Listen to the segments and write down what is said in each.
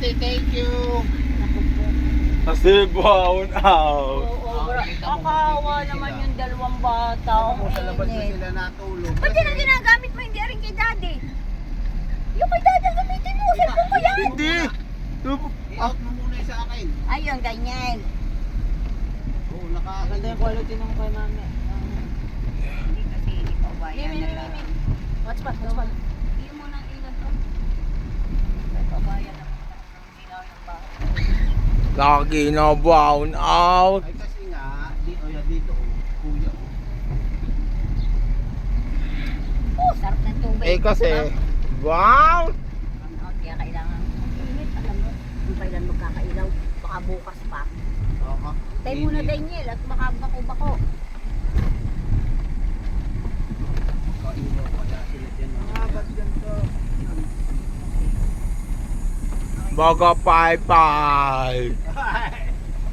ate, thank you. Naku po. Kasi baon out. Oo, kakawa naman yung dalawang bata. Ako sa labas na Init. sila natulog. Ba't yan ang ginagamit mo? Hindi rin kay daddy. Yung kay daddy ang gamitin mo. Cellphone ko yan. Hindi. I-out mo muna yung sa akin. Ayun, ganyan. Oo, nakakaganda yung quality ng kay mami. Hindi kasi ipabayan Mimi, na mimi, lang. mimi. Hotspot, hotspot. Hindi mo nang ilan to. Ipabayan na muna ng ilaw ng bahay. Lagi na baon out. Ay kasi nga, dito, kuya. Oh, sarap ng tubig. Eh kasi, wow! Kaya kailangan init, alam mo. Kung kailan magkakailaw, baka bukas pa. Oo. Tayo muna, Daniel, at baka bako-bako. Kailaw pala sila dyan. Ba't ganito? Baga pay-pay.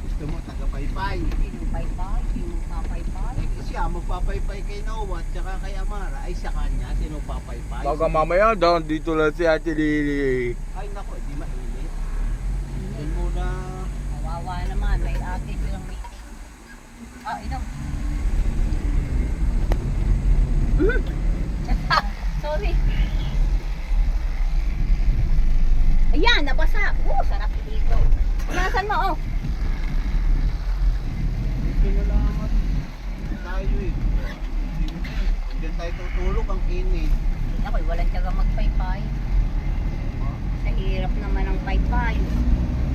Gusto mo, taga-paypay. Sino paypay? Sino papaypay? Eh, kasi magpapaypay kay Noah at saka kay Amara. Ay sa kanya, sino papaypay? Baga mamaya doon dito lang si Ate Lily. Ay nako, di mainit. Doon muna. Kawawa naman, may ate silang meeting. Ah, inom. Sorry. Ayan, nabasa. Sarap dito. Nasaan mo, oh? Pinalamat tayo eh. Hindi tayo tutulog, ang init. Ako'y walang tiyaga magpaypay. Sa hirap naman ang paypay.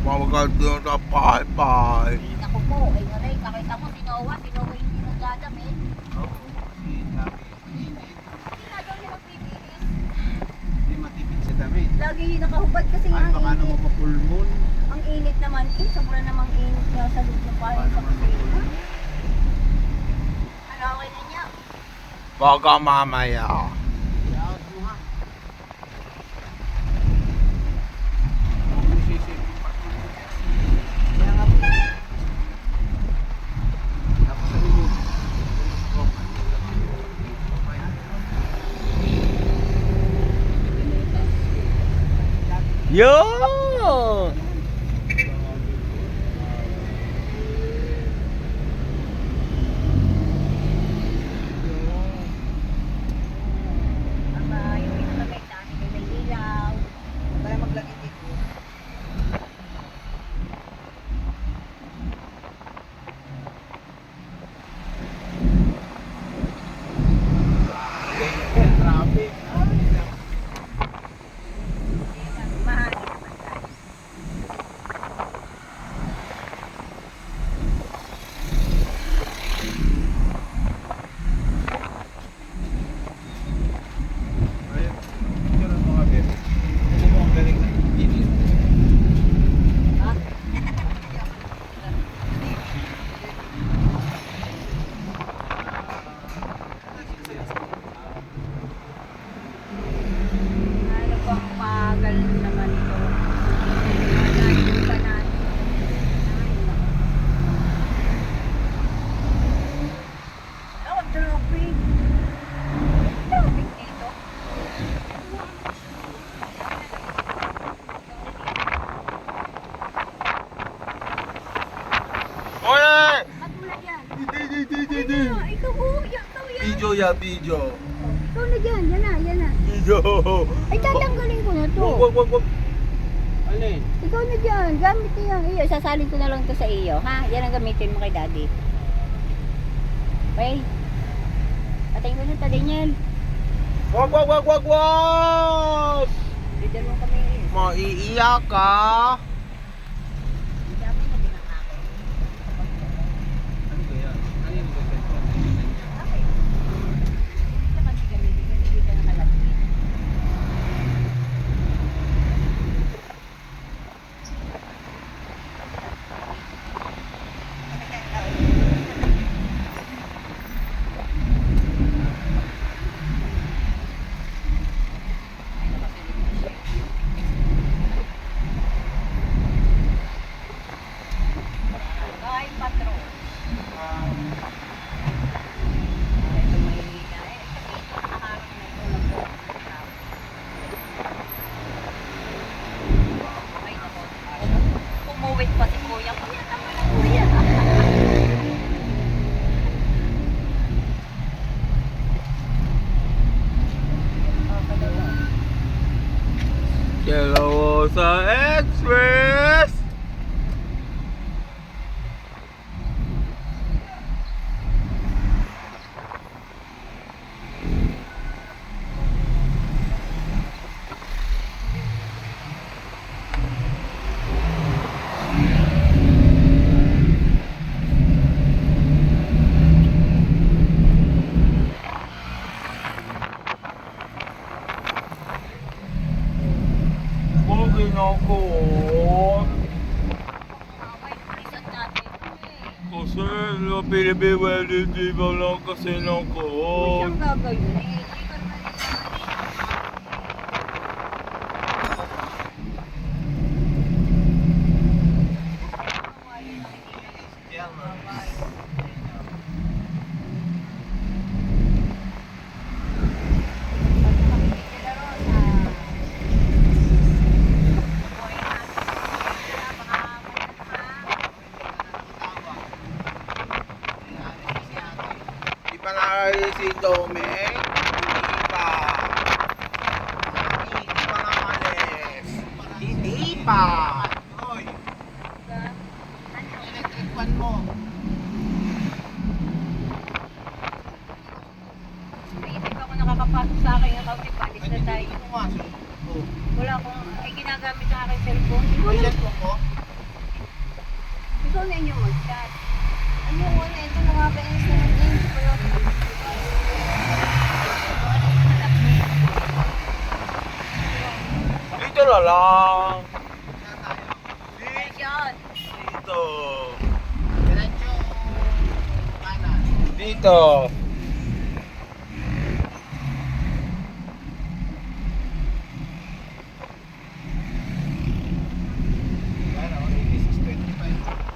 Baga doon na pay-pay. Ako po, ay ngaray, kakita mo si Noah hindi nagdadamit. Oo, kasi lagi init. Hindi na daw niya nagpipilis. Hindi matipid sa damit. Lagi nakahubad kasi nga Ay, ang baka naman init. mapulmon. Ang init naman, sobra namang init nga sa loob ng bahay Baka sa naman kusina. mapulmon. Ano, okay na niya? Baga mamaya. I-out mo ha. Huwag mo sisipin pa. Kaya nga po. Tapos ano mo? Yo! Aba, yung ito may dami may ilaw. Tayo maglagay dito. Traffic. Mahal naman tayo. Ayun. Yun ang mga bebe. Hindi mo ang galing na init. Ha? Ano bang pagal naman ito? Nanayin ka na. Oh, traffic. Traffic dito. Oye! Ba't mo na dyan? Hindi. Ikaw oh, ikaw yan. Video ya, video. Ikaw na dyan, yan na. Video. Ay, tatanggalin ko na to. Wag. Alin? Ikaw na dyan, gamit niyo yung iyo. Sasalin ko na lang to sa iyo, ha? Yan ang gamitin mo kay daddy. Okay? Patayin mo na ta, Daniel. Wag. Leader mo kami. Maiiyak ka. Ang dami na din ang akin. Ano kaya? Ano yung gagawin ko? Okay. Hindi ka kasi gamitin. Hindi ka nakalagin. Dalawosa Express! Bugin ako. Okay, isang natin. Kasi napilibiwan hindi ba lang kasi ng Kung koon. siyang gagawin, eh, hindi ka naman Di pa nakakali si Domeng? Hindi pa. Hindi pa nakalis. Hindi pa. Hoy, Ano? electric fan mo. Naisip ako nakakapasok sa akin yung county palis na tayo. Pumasok. Oh. Wala akong, ay ginagamit sa akin cellphone. May cellphone ko? Ikaw na inyo mag-chat. Ano wala, ito nakakainis naman din. Dito na lang. Yan. Dito. Diretso kanan. Dito. Ano, 8625.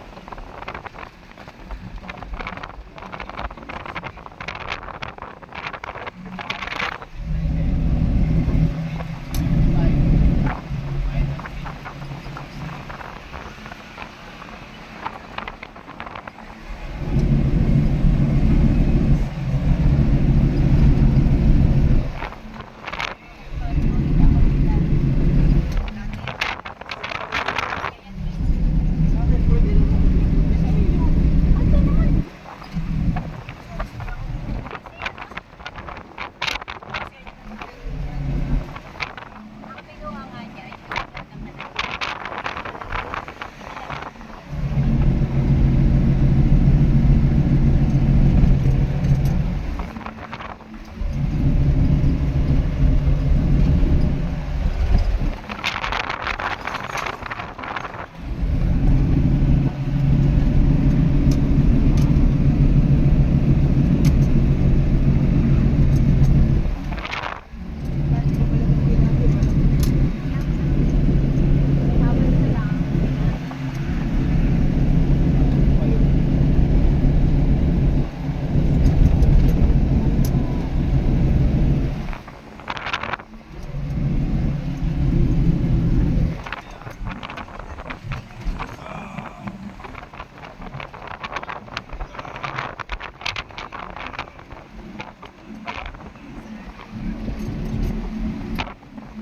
Ang kinuha nga niya,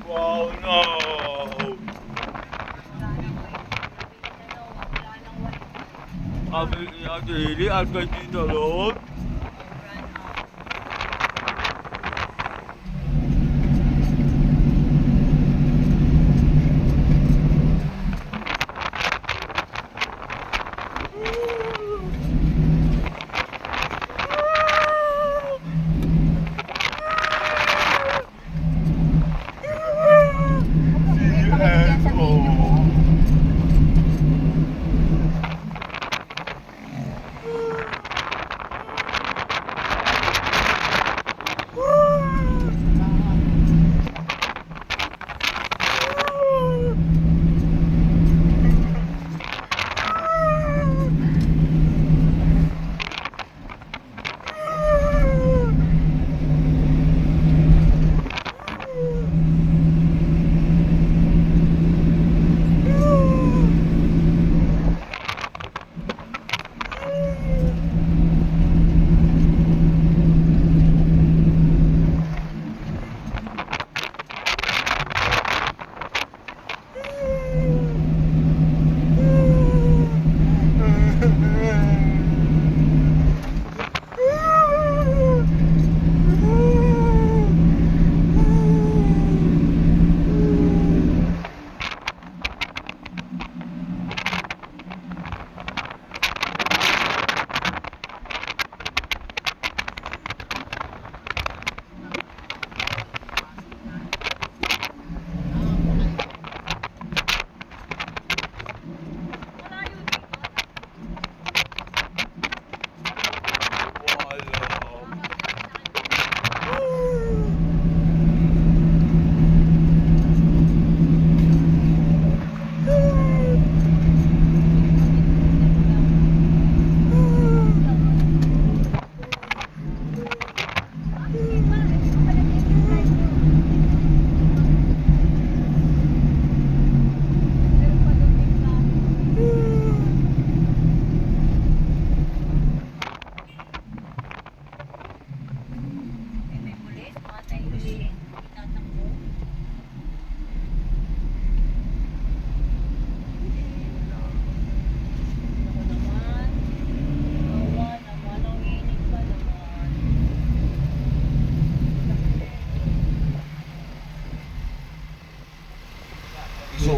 Wow, no. Sabi niya, Dili, at kay Tita Lord.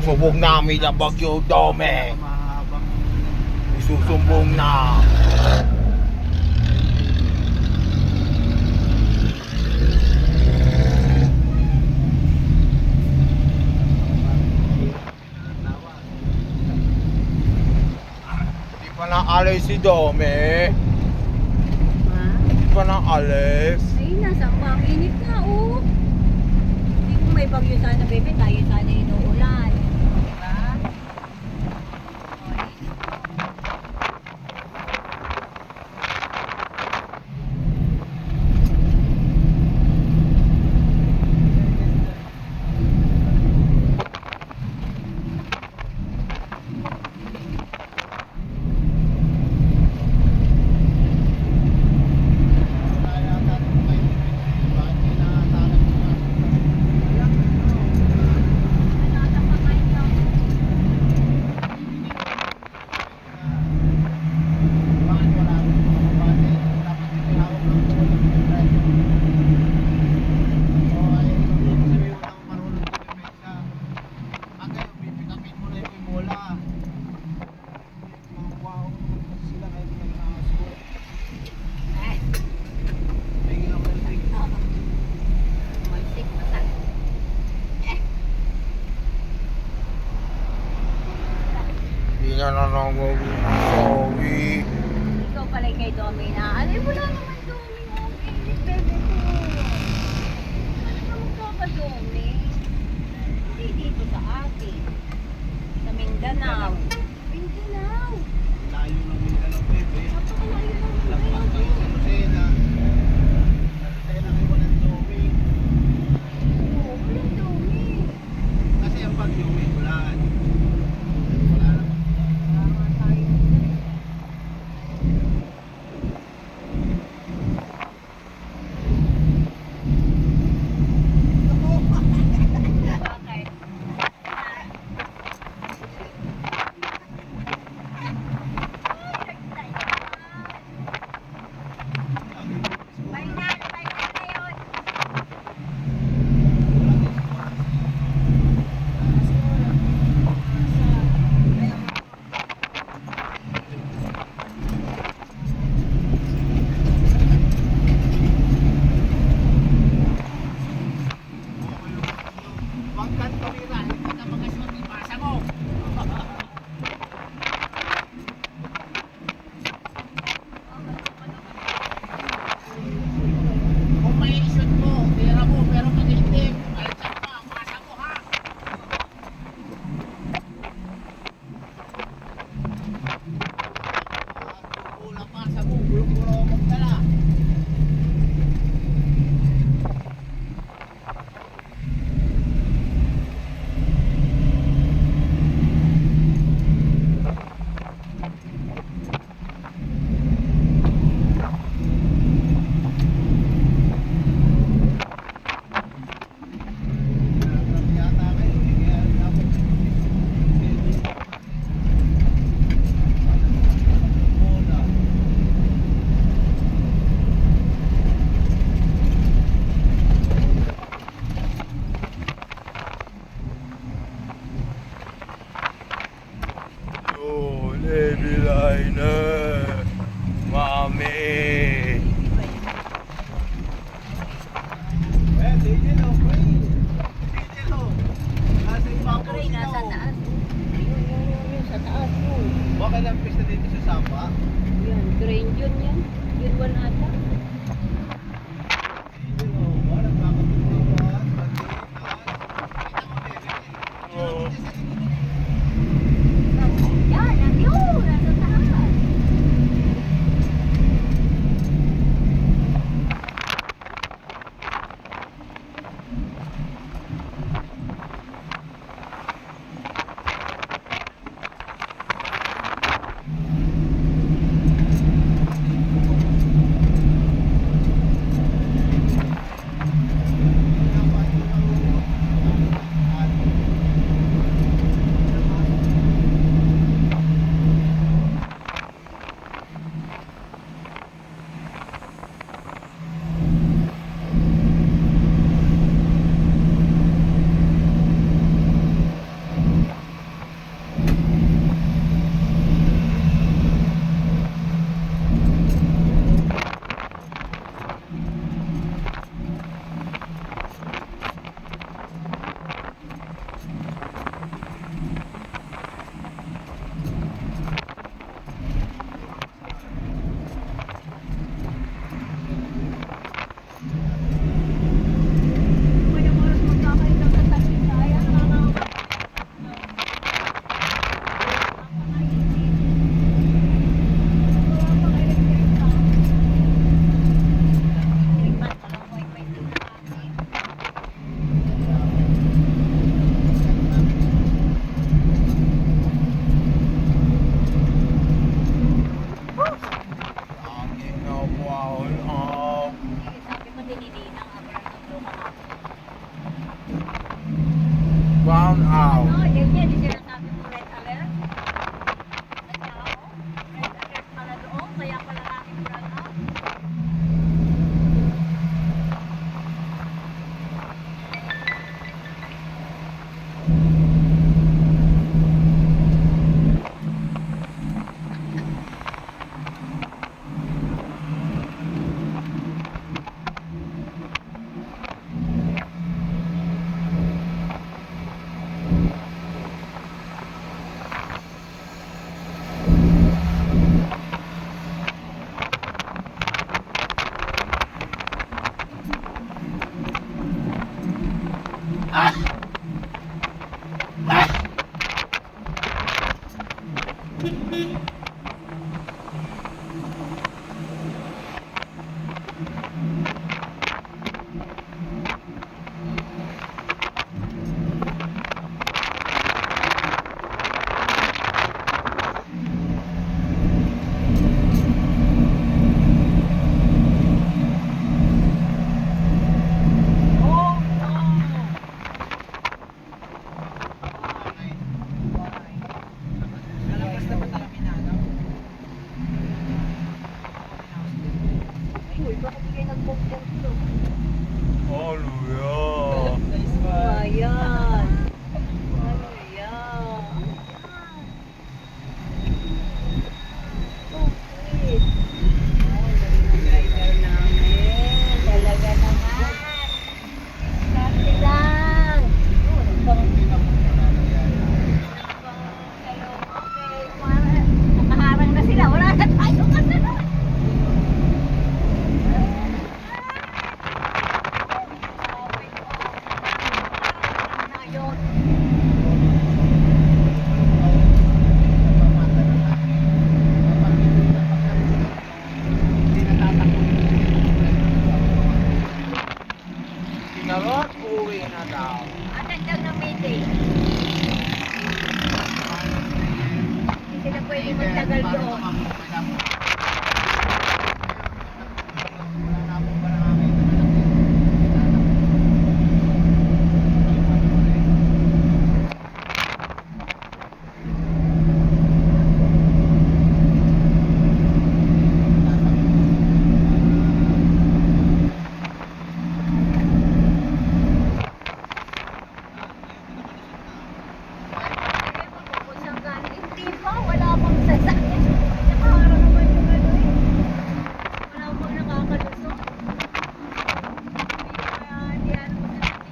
Isusubong namin ang Bagyo Domeng. Mahabang Isusumbong na. Di pa naalis si Dome. Ha? Di pa naalis. Ay, nasa ang init na, oh. Hindi kung may bagyo sana, bebe, tayo sana inuulan. Diba? Oh, init mo. Ano pa kayo lang? Eh, oo. Malsik pa sa. Di na nanangawi. Ikaw pala kay Domi na. Alay, wala naman Domi. Ang init, bebe ko. Ano ka magkakadomi? Hindi dito sa atin. Sa Mindanao. Mindanao. Napakalayo ng Mindanao. Oo, walang Domi. Wala nga tayo. Bakit? Final na yun. Kung may isot mo, tira mo, pero mag-itim. Alagsak pa, masa mo ha. Kulang masa mo, gulong-gulo mo magdala. Oh, Levi Liner. Mami. Gray, nasa taas. Yun, sa taas yun. Bakit ang pista dito sa Sapa? Yun, green yun yan. Yun one ata. Oh. Yan, ang yun, nasa taas. din ni Ninang Abraham ng luha ka. Brown out. Ano, ganyan, di sinasabi mo red alert. Kaya ako, red alert pala doon, kaya pala namin brown out. Lalabas na ba tayo minanaw? Uy, bakit kayo nag-book to? Hallelujah. Nice one. Ayan. Ayan. Oh, sweet. Oh, galing ng driver namin. Talaga naman. Dati lang. Oh, nagpang nakaharang na sila. Wala na tayo kasunod. Ayun. Pinarot, uwi na daw. Ang ganda ng meeting. Hindi sila pwede magtagal doon. Hindi pa, wala pang sasakyan. Nakaharap naman yung ano eh. Wala pang nakakalusot. Kaya hindi ano masasakyan.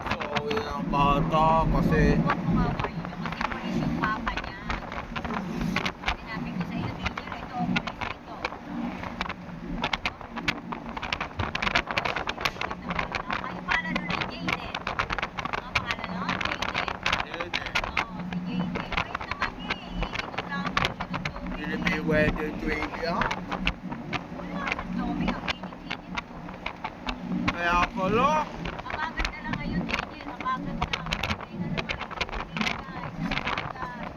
So, uwi ng bata kasi Huwag mo nga kayo, kasi pulis yung papa niya. Sinabi ko sa iyo, teacher, ito, pulis ito. Ay, yung pangalan nun ay Jaden. Ang pangalan nun, Jaden. Oo, si Jaden. Wait naman eh, inulang ko siya ng tubig. hindi may weather trivia. Wala na tubig, ang init-init. Kaya pala, Mabagat na lang ngayon, Jaden. Mabagat na. Hindi na naman ang tubig, guys. Mabagat.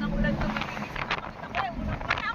Nakulan ko, magigising ako. Kita ko eh, ulang ko na.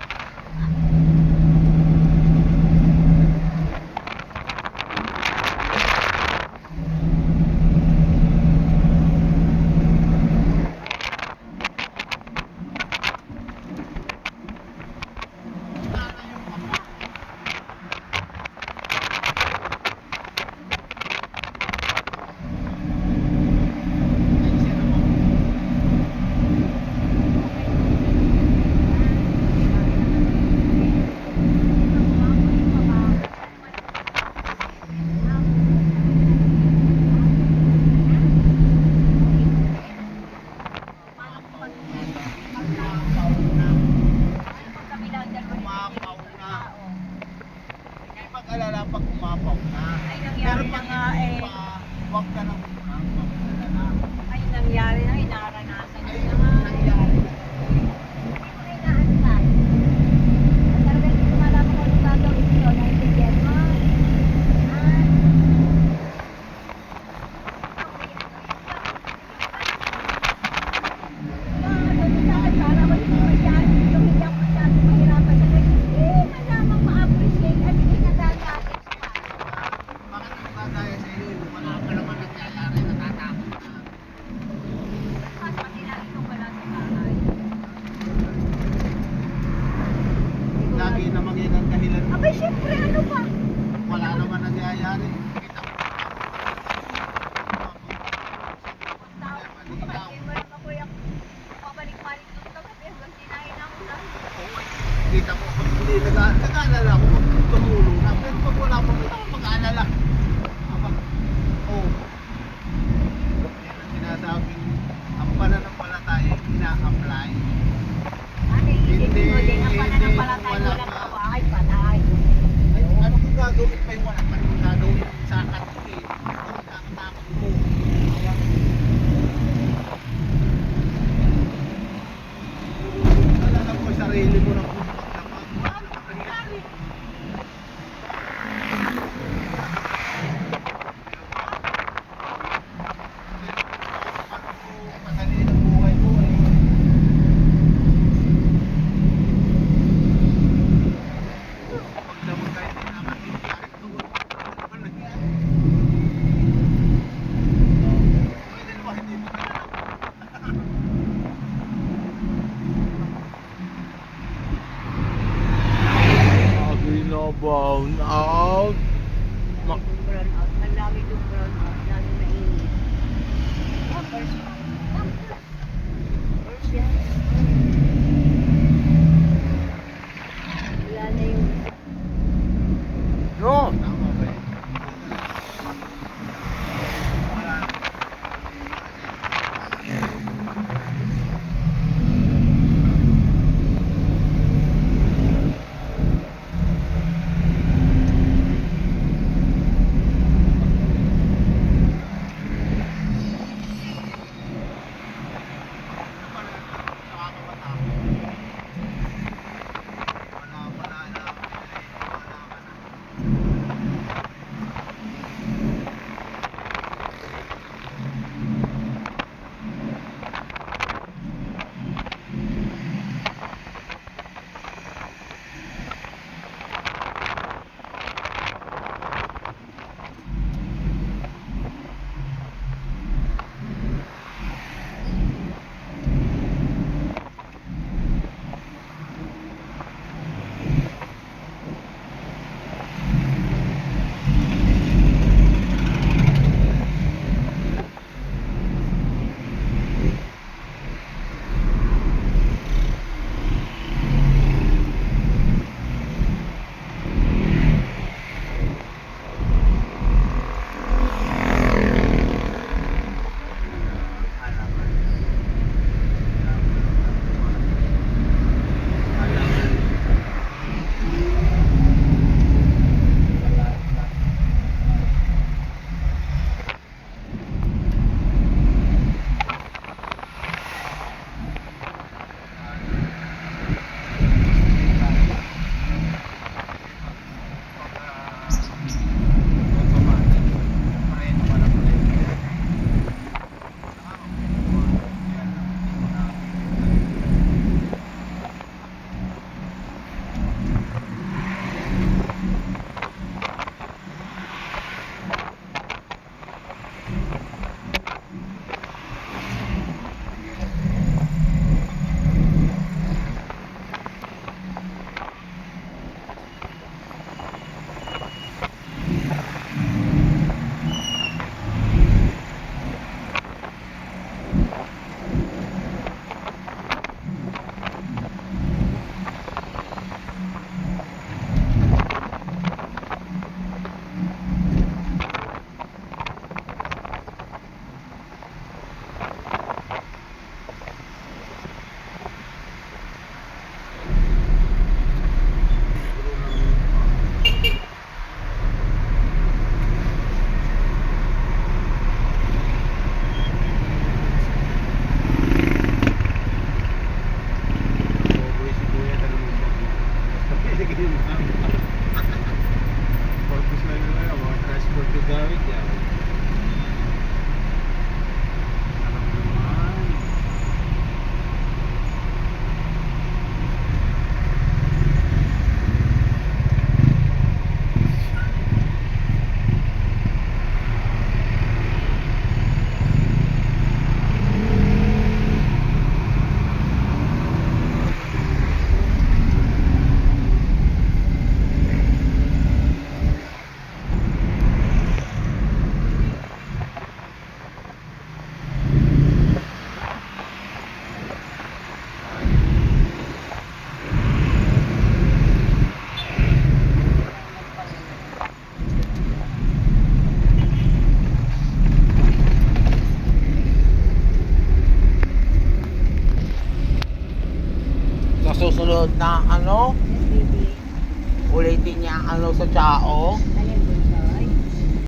mag-alala pag umapaw na. Ay, Pero nangyari na pag nga hindi eh. pa, huwag ka nang mag-alala. Ay, nangyari na, inaranasan ko Ay, na nga. nangyari na. Hindi mo na inaantay. At talagang hindi ko malaman kung anong gagawin ko. Naintindihan mo? Ah. Sabi sa akin, para wala ko masyado. Kung hindi ako masyado mahirapan sa ganyan. Hindi man lamang ma-appreciate at hindi nadadati pa. Bakit ang dadaya sa iyo? Wala ka naman nangyayari, natatakot na. Mas pati lagi ko wala sa bahay. Lagi namang yan ang dahilan. Abay, syempre, ano pa? Wala naman nangyayari. Kita mo. Tao, hindi mo naman kuya pabalik-balik ng kagabi hanggang kinain ako na. Kita mo, pag hindi nag-aalala ko, tumulong na. Pero pag wala pa, wala akong mag-aalala. Aba, oh. Yan ang sinasabing, ang pananampalataya ina-apply. Ano yung isipin mo din ang Hindi, pananampalatay wala walang pa. kawahay, patay. Ay, ano kung gagawin pa yung wala pa yung gagawin sa katigil? Ang kakatakot mo. Alala mo yung sarili mo na kung magdamag. Wala naman nangyari. Madali ang buhay mo eh. Pagdamag tayo din naman yung kahit tungkol ano naman nangyari. Pwede naman hindi mo Sabi na bound out. Brown out, ang dami yung brown out, lalo na init. Ah, first one. First yan. Wala na yung No. tama ba yun? Wala na. Wala na. Wala na. Balik yan. Sarap naman. Sa susunod na ano, Yes, baby. ulitin niya ang ano sa Chao.